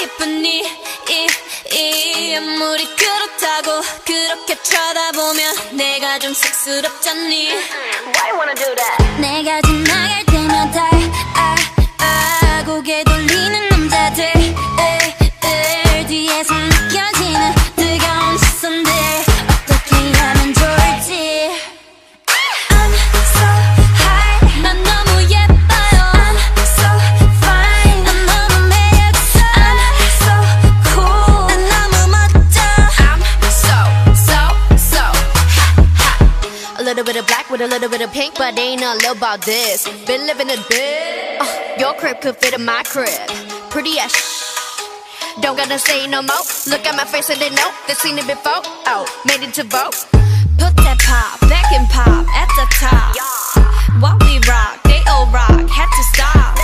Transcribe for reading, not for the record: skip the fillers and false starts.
기쁘니 이 아무리 그렇다고 그렇게 쳐다보면 내가 좀 쑥스럽잖니. Why you wanna do that? 내가 지나갈 때면 다 고개 돌리는 남자들 뒤에서 느껴지는 뜨거운 시선들 어떻게 하면 좋을지. I'm so high 난 너무 예뻐요. I'm so fine 난 너무 매력있어. I'm so cool 난 너무 멋져. I'm so hot. A little bit of black with a little bit of pink, but ain't a little about this. Been living a bit. Your crib could fit in my crib. Pretty as don't gotta say no more. Look at my face and they know they've seen it before. Oh, made it to vote. Put that pop back and pop at the top. While we rock, they all rock, had to stop.